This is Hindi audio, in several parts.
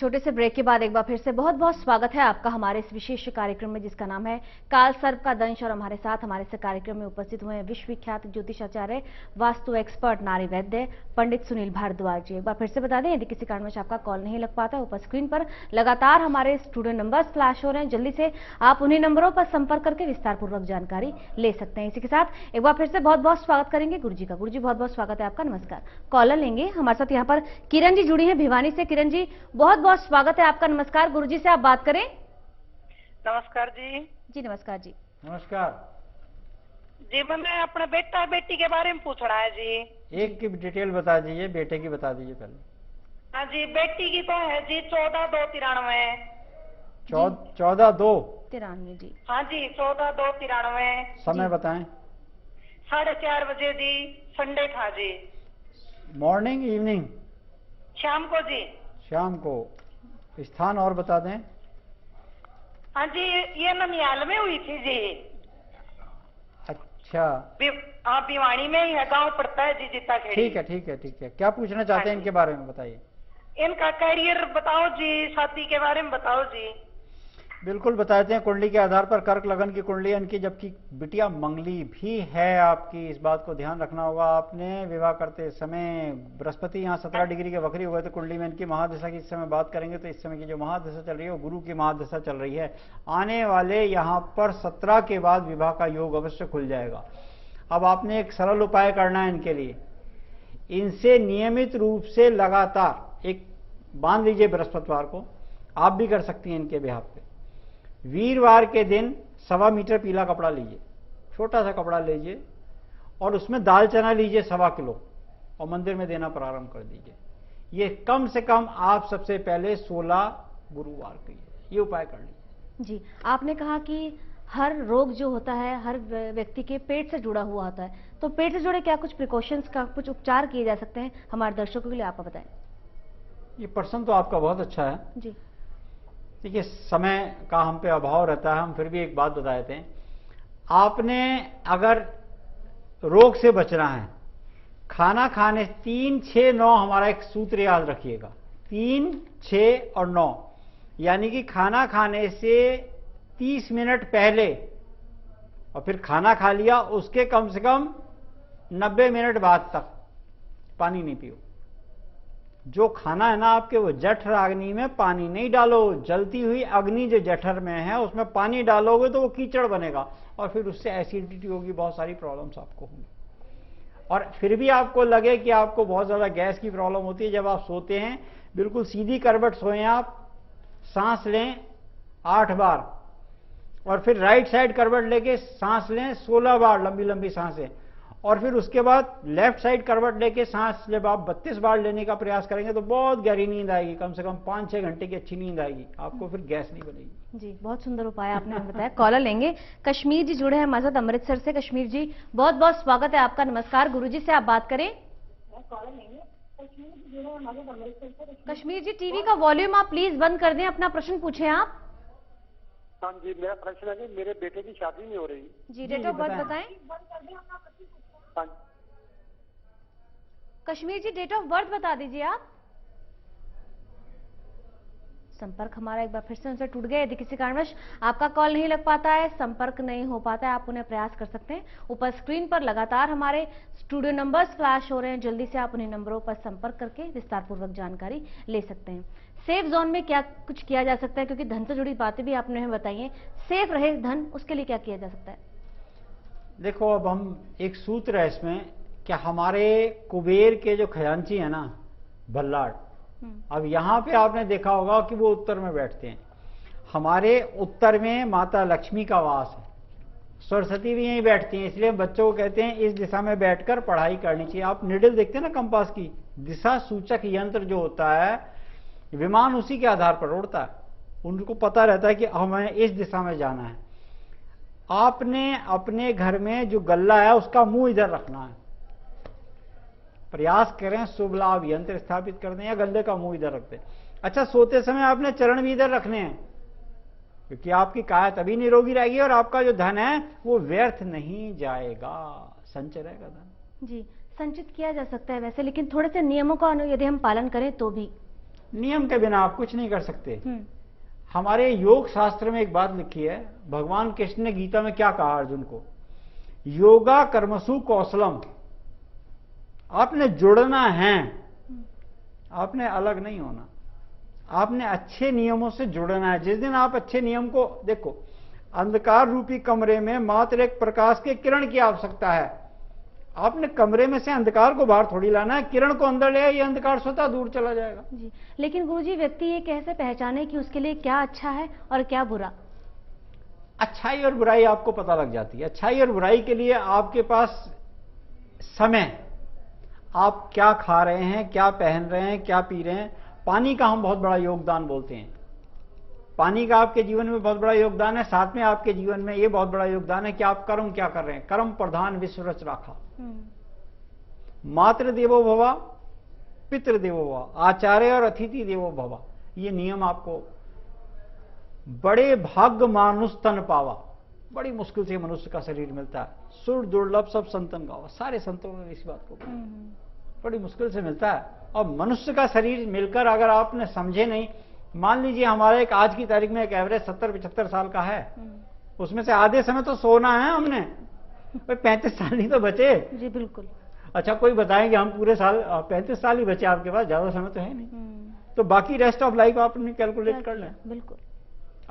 छोटे से ब्रेक के बाद एक बार फिर से बहुत बहुत स्वागत है आपका हमारे इस विशेष कार्यक्रम में जिसका नाम है काल सर्प का दंश। और हमारे साथ हमारे इस कार्यक्रम में उपस्थित हुए हैं विश्वविख्यात ज्योतिषाचार्य, वास्तु एक्सपर्ट, नारी वैद्य पंडित सुनील भारद्वाज जी। एक बार फिर से बता दें, यदि किसी कारणवश आपका कॉल नहीं लग पाता है, ऊपर स्क्रीन पर लगातार हमारे स्टूडियो नंबर्स फ्लैश हो रहे हैं। जल्दी से आप उन्हीं नंबरों पर संपर्क करके विस्तार पूर्वक जानकारी ले सकते हैं। इसी के साथ एक बार फिर से बहुत बहुत स्वागत करेंगे गुरु जी का। गुरु जी बहुत बहुत स्वागत है आपका। नमस्कार। कॉलर लेंगे हमारे साथ यहाँ पर किरण जी जुड़ी है भिवानी से। किरण जी बहुत बहुत स्वागत है आपका। नमस्कार। गुरुजी से आप बात करें। नमस्कार जी। जी नमस्कार जी। नमस्कार जी, मैंने अपने बेटा बेटी के बारे में पूछना है जी। एक की डिटेल बता दीजिए, बेटे की बता दीजिए पहले। हाँ जी, बेटी की तो है जी 14/2/93। 14/2/93 जी। हाँ जी 14/2/93। समय बताएं। 4:30 बजे जी, संडे था जी। Morning evening? शाम को जी। शाम को। स्थान और बता दें। हाँ जी, ये ननियाल में हुई थी जी। अच्छा, हाँ भिवानी में ही है, गांव पड़ता है जी जीता खेड़ी। ठीक है ठीक है ठीक है। क्या पूछना चाहते हैं इनके बारे में बताइए। इनका करियर बताओ जी, शादी के बारे में बताओ जी। बिल्कुल बताते हैं। कुंडली के आधार पर कर्क लगन की कुंडली इनकी, जबकि बिटिया मंगली भी है आपकी। इस बात को ध्यान रखना होगा आपने। विवाह करते समय बृहस्पति यहाँ 17 डिग्री के वक्री हुए तो कुंडली में इनकी महादशा की इस समय बात करेंगे तो इस समय की जो महादशा चल रही है वो गुरु की महादशा चल रही है। आने वाले यहाँ पर 17 के बाद विवाह का योग अवश्य खुल जाएगा। अब आपने एक सरल उपाय करना है इनके लिए। इनसे नियमित रूप से लगातार एक बांध लीजिए बृहस्पतिवार को। आप भी कर सकती हैं इनके बिहाफ पे। वीरवार के दिन 1.25 मीटर पीला कपड़ा लीजिए, छोटा सा कपड़ा लीजिए और उसमें दाल चना लीजिए 1.25 किलो और मंदिर में देना प्रारंभ कर दीजिए। ये कम से कम आप सबसे पहले 16 गुरुवार कीजिए। ये उपाय कर लीजिए। जी, आपने कहा कि हर रोग जो होता है हर व्यक्ति के पेट से जुड़ा हुआ होता है, तो पेट से जुड़े क्या कुछ प्रिकॉशंस का कुछ उपचार किए जा सकते हैं हमारे दर्शकों के लिए, आप बताएं। ये प्रश्न तो आपका बहुत अच्छा है जी। देखिए, समय का हम पे अभाव रहता है, हम फिर भी एक बात बता देते हैं। आपने अगर रोग से बचना है, खाना खाने 3, 6, 9 हमारा एक सूत्र याद रखिएगा। 3, 6 और 9, यानी कि खाना खाने से 30 मिनट पहले और फिर खाना खा लिया उसके कम से कम 90 मिनट बाद तक पानी नहीं पियो। जो खाना है ना आपके, वो जठर अग्नि में पानी नहीं डालो। जलती हुई अग्नि जो जठर में है उसमें पानी डालोगे तो वो कीचड़ बनेगा और फिर उससे एसिडिटी होगी, बहुत सारी प्रॉब्लम्स आपको होंगी। और फिर भी आपको लगे कि आपको बहुत ज्यादा गैस की प्रॉब्लम होती है, जब आप सोते हैं बिल्कुल सीधी करवट सोएं आप, सांस लें 8 बार और फिर राइट साइड करवट लेके सांस लें 16 बार, लंबी लंबी सांसें। और फिर उसके बाद लेफ्ट साइड करवट लेके सांस जब आप 32 बार लेने का प्रयास करेंगे तो बहुत गहरी नींद आएगी। कम से कम 5-6 घंटे की अच्छी नींद आएगी आपको, फिर गैस नहीं बनेगी। जी, बहुत सुंदर उपाय आपने बताया। कॉलर लेंगे। कश्मीर जी जुड़े हैं हमारे साथ अमृतसर से। कश्मीर जी बहुत बहुत स्वागत है आपका। नमस्कार। गुरुजी से आप बात करें। कश्मीर जी टीवी का वॉल्यूम आप प्लीज बंद कर दें, अपना प्रश्न पूछें आप। हाँ जी, मेरा प्रश्न है कि मेरे बेटे की शादी नहीं हो रही। जी, डेट ऑफ बर्थ बताएं। हाँ। कश्मीर जी डेट ऑफ बर्थ बता दीजिए आप। संपर्क हमारा एक बार फिर से उनसे टूट गया। यदि किसी कारणवश आपका कॉल नहीं लग पाता है, संपर्क नहीं हो पाता है, आप उन्हें प्रयास कर सकते हैं। ऊपर स्क्रीन पर लगातार हमारे स्टूडियो नंबर्स फ्लैश हो रहे हैं। जल्दी से आप उन्हीं नंबरों पर संपर्क करके विस्तार पूर्वक जानकारी ले सकते हैं। सेफ जोन में क्या कुछ किया जा सकता है, क्योंकि धन से जुड़ी बातें भी आपने हमें बताई हैं। सेफ रहे धन, उसके लिए क्या किया जा सकता है? देखो, अब हम एक सूत्र है इसमें कि हमारे कुबेर के जो खजांची है ना, भल्लाड़, अब यहां पे आपने देखा होगा कि वो उत्तर में बैठते हैं। हमारे उत्तर में माता लक्ष्मी का वास है, सरस्वती भी यहीं बैठती हैं। इसलिए बच्चों को कहते हैं इस दिशा में बैठकर पढ़ाई करनी चाहिए। आप निडल देखते हैं ना कंपास की, दिशा सूचक यंत्र जो होता है, विमान उसी के आधार पर उड़ता है। उनको पता रहता है कि हमें इस दिशा में जाना है। आपने अपने घर में जो गल्ला है उसका मुंह इधर रखना है। प्रयास करें शुभ लाभ यंत्र स्थापित कर दें या गल्ले का मुंह इधर रख दें। अच्छा, सोते समय आपने चरण भी इधर रखने हैं, क्योंकि आपकी काया तभी निरोगी रहेगी और आपका जो धन है वो व्यर्थ नहीं जाएगा, संचय रहेगा धन। जी, संचित किया जा सकता है वैसे, लेकिन थोड़े से नियमों का यदि हम पालन करें तो भी नियम के बिना आप कुछ नहीं कर सकते। हमारे योग शास्त्र में एक बात लिखी है, भगवान कृष्ण ने गीता में क्या कहा अर्जुन को, योगा कर्मसु कौशलम। आपने जुड़ना है, आपने अलग नहीं होना, आपने अच्छे नियमों से जुड़ना है। जिस दिन आप अच्छे नियम को देखो, अंधकार रूपी कमरे में मात्र एक प्रकाश के किरण की आवश्यकता है। आपने कमरे में से अंधकार को बाहर थोड़ी लाना है, किरण को अंदर ले आए, ये अंधकार स्वतः दूर चला जाएगा। जी, लेकिन गुरुजी व्यक्ति ये कैसे पहचाने कि उसके लिए क्या अच्छा है और क्या बुरा? अच्छाई और बुराई आपको पता लग जाती है। अच्छाई और बुराई के लिए आपके पास समय, आप क्या खा रहे हैं, क्या पहन रहे हैं, क्या पी रहे हैं। पानी का हम बहुत बड़ा योगदान बोलते हैं, पानी का आपके जीवन में बहुत बड़ा योगदान है। साथ में आपके जीवन में ये बहुत बड़ा योगदान है कि आप कर्म क्या कर रहे हैं। कर्म प्रधान विश्व रच राखा, मातृ देवो भवा पितृ देवो भवा, आचार्य और अतिथि देवो भवा। ये नियम आपको, बड़े भाग्य मानुष तन पावा, बड़ी मुश्किल से मनुष्य का शरीर मिलता है। सुर दुर्लभ सब संतन गावा, सारे संतों ने इस बात को बड़ी मुश्किल से मिलता है। और मनुष्य का शरीर मिलकर अगर आपने समझे नहीं, मान लीजिए हमारा एक आज की तारीख में एक एवरेज 70-75 साल का है, उसमें से आधे समय तो सोना है हमने, 35 साल ही तो बचे। जी बिल्कुल। अच्छा, कोई बताएं कि हम पूरे साल 35 साल ही बचे आपके पास, ज्यादा समय तो है नहीं, तो बाकी रेस्ट ऑफ लाइफ आप अपनी कैलकुलेट कर लें। बिल्कुल,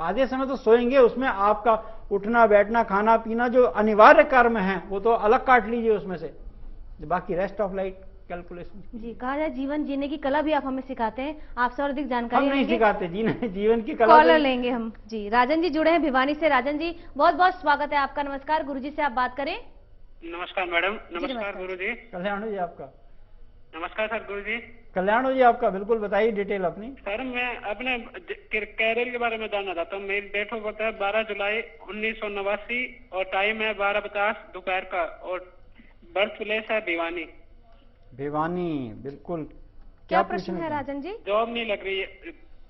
आधे समय तो सोएंगे, उसमें आपका उठना बैठना खाना पीना जो अनिवार्य कर्म है वो तो अलग काट लीजिए उसमें से, बाकी रेस्ट ऑफ लाइफ कैलकुलेशन। जी, कहा जाए जीवन जीने की कला भी आप हमें सिखाते हैं, आपसे और अधिक जानकारी हम नहीं सिखाते जीवन की कला। कॉलर लेंगे हम। जी, राजन जी जुड़े हैं भिवानी से। राजन जी बहुत बहुत स्वागत है आपका। नमस्कार, गुरुजी से आप बात करें। नमस्कार मैडम। नमस्कार गुरुजी। कल्याण हो जी आपका। नमस्कार सर गुरुजी। कल्याण हो जी आपका। बिल्कुल बताइए डिटेल अपनी। सर मैं अपने कैरियर के बारे में जानना चाहता हूँ। मेरी डेट ऑफ बर्थ है 12 जुलाई 1989 और टाइम है 12:50 दोपहर का, और बर्थ प्लेस है भिवानी। भिवानी, बिल्कुल। क्या प्रश्न है राजन जी? जॉब नहीं लग रही है,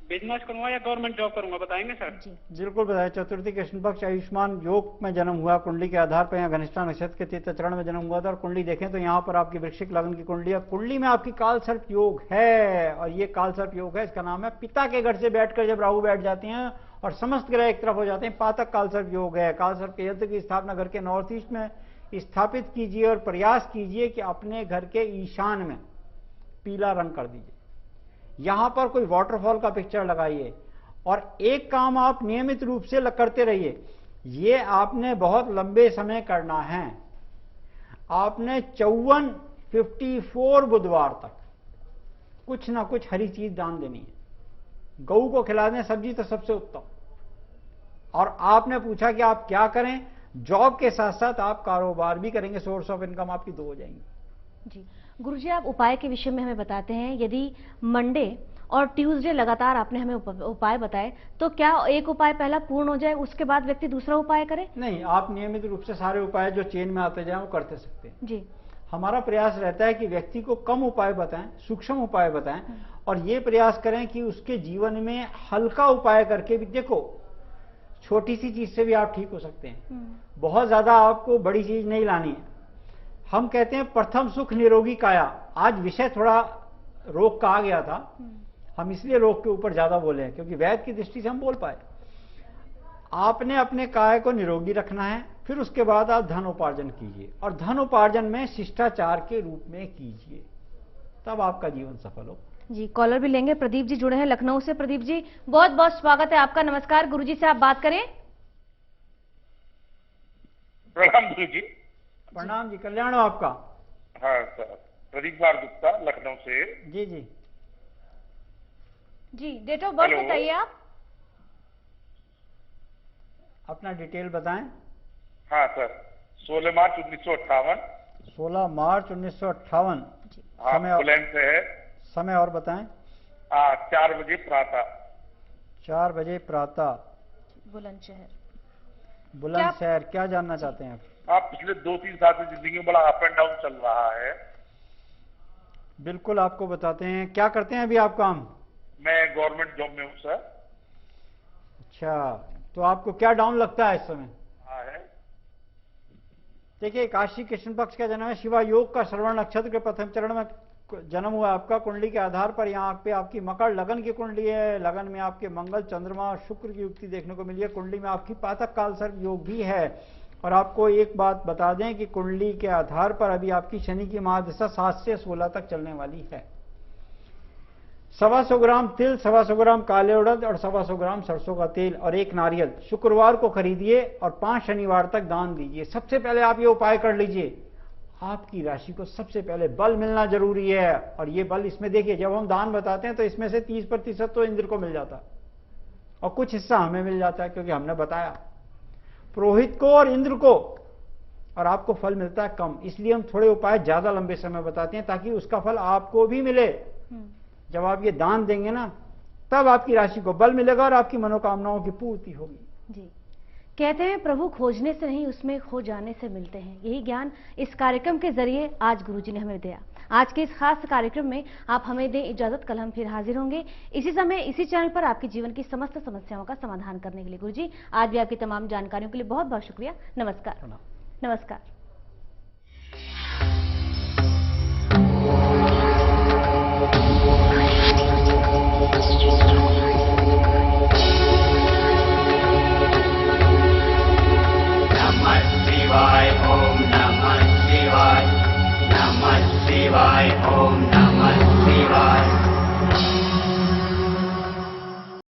बिजनेस करूंगा या गवर्नमेंट जॉब करूंगा, बताएंगे सर? जी बिल्कुल बताइए। चतुर्थी कृष्ण पक्ष आयुष्मान योग में जन्म हुआ, कुंडली के आधार पर यहाँ घनिष्ठा नक्षत्र के तीर्थ चरण में जन्म हुआ था, और कुंडली देखें तो यहाँ पर आपकी वृश्चिक लग्न की कुंडली है। कुंडली में आपकी काल सर्प योग है, और ये काल सर्प योग है, इसका नाम है पिता के घर से बैठकर जब राहु बैठ जाते हैं और समस्त ग्रह एक तरफ हो जाते हैं, पातक काल सर्प योग है। काल सर्प के यंत्र की स्थापना घर के नॉर्थ ईस्ट में स्थापित कीजिए और प्रयास कीजिए कि अपने घर के ईशान में पीला रंग कर दीजिए। यहां पर कोई वाटरफॉल का पिक्चर लगाइए, और एक काम आप नियमित रूप से करते रहिए। ये आपने बहुत लंबे समय करना है। आपने 54 बुधवार तक कुछ ना कुछ हरी चीज दान देनी है। गऊ को खिला दें सब्जी तो सबसे उत्तम। और आपने पूछा कि आप क्या करें, जॉब के साथ साथ आप कारोबार भी करेंगे, सोर्स ऑफ इनकम आपकी 2 हो जाएंगी। जी गुरुजी, आप उपाय के विषय में हमें बताते हैं। यदि मंडे और ट्यूसडे लगातार आपने हमें उपाय बताए, तो क्या एक उपाय पहला पूर्ण हो जाए उसके बाद व्यक्ति दूसरा उपाय करे? नहीं, आप नियमित रूप से सारे उपाय जो चेन में आते जाएं वो करते सकते हैं। जी, हमारा प्रयास रहता है कि व्यक्ति को कम उपाय बताएं, सूक्ष्म उपाय बताएं, और ये प्रयास करें कि उसके जीवन में हल्का उपाय करके भी, देखो छोटी सी चीज से भी आप ठीक हो सकते हैं, बहुत ज्यादा आपको बड़ी चीज नहीं लानी है। हम कहते हैं प्रथम सुख निरोगी काया। आज विषय थोड़ा रोग का आ गया था, हम इसलिए रोग के ऊपर ज्यादा बोले हैं क्योंकि वैद्य की दृष्टि से हम बोल पाए। आपने अपने काय को निरोगी रखना है, फिर उसके बाद आप धन उपार्जन कीजिए, और धन उपार्जन में शिष्टाचार के रूप में कीजिए, तब आपका जीवन सफल हो। जी, कॉलर भी लेंगे। प्रदीप जी जुड़े हैं लखनऊ से। प्रदीप जी बहुत बहुत स्वागत है आपका। नमस्कार, गुरुजी से आप बात करें। प्रणाम गुरु जी। प्रणाम जी, कल्याण हो आपका। हाँ सर, प्रदीप कुमार गुप्ता लखनऊ से। जी जी जी, डेट ऑफ बर्थ हेलो। बताइए आप। अपना डिटेल बताएं। हाँ सर, 16 मार्च 1958। 16 मार्च 1958। हाँ, समय बुलंद से है। समय और बताएं। 4 बजे प्रातः। 4 बजे प्रातः, बुलंदशहर। बुलंदशहर। क्या जानना चाहते हैं आप? आप पिछले 2-3 साल से जिंदगी में बड़ा अप एंड डाउन चल रहा है। बिल्कुल आपको बताते हैं। क्या करते हैं अभी आप काम? मैं गवर्नमेंट जॉब में हूँ सर। अच्छा, तो आपको क्या डाउन लगता है इस समय? हाँ है। देखिए, काशी कृष्ण पक्ष का जन्म है, शिवा योग का श्रवण नक्षत्र के प्रथम चरण में जन्म हुआ आपका, कुंडली के आधार पर यहाँ पे आपकी मकर लगन की कुंडली है। लगन में आपके मंगल, चंद्रमा और शुक्र की युक्ति देखने को मिली है। कुंडली में आपकी पातक काल सर्प योग भी है। और आपको एक बात बता दें कि कुंडली के आधार पर अभी आपकी शनि की महादशा 7 से 16 तक चलने वाली है। 125 ग्राम तिल, 125 ग्राम काले उड़द और 125 ग्राम सरसों का तेल और 1 नारियल शुक्रवार को खरीदिए और 5 शनिवार तक दान दीजिए। सबसे पहले आप ये उपाय कर लीजिए। आपकी राशि को सबसे पहले बल मिलना जरूरी है। और ये बल, इसमें देखिए, जब हम दान बताते हैं तो इसमें से 30% तो इंद्र को मिल जाता है और कुछ हिस्सा हमें मिल जाता है, क्योंकि हमने बताया पुरोहित को और इंद्र को, और आपको फल मिलता है कम। इसलिए हम थोड़े उपाय ज्यादा लंबे समय बताते हैं ताकि उसका फल आपको भी मिले। जब आप ये दान देंगे ना, तब आपकी राशि को बल मिलेगा और आपकी मनोकामनाओं की पूर्ति होगी। जी, कहते हैं प्रभु खोजने से नहीं, उसमें खो जाने से मिलते हैं। यही ज्ञान इस कार्यक्रम के जरिए आज गुरुजी ने हमें दिया। आज के इस खास कार्यक्रम में आप हमें दें इजाजत। कल हम फिर हाजिर होंगे इसी समय इसी चैनल पर आपके जीवन की समस्त समस्याओं का समाधान करने के लिए। गुरुजी, आज भी आपकी तमाम जानकारियों के लिए बहुत बहुत शुक्रिया। नमस्कार। नमस्कार।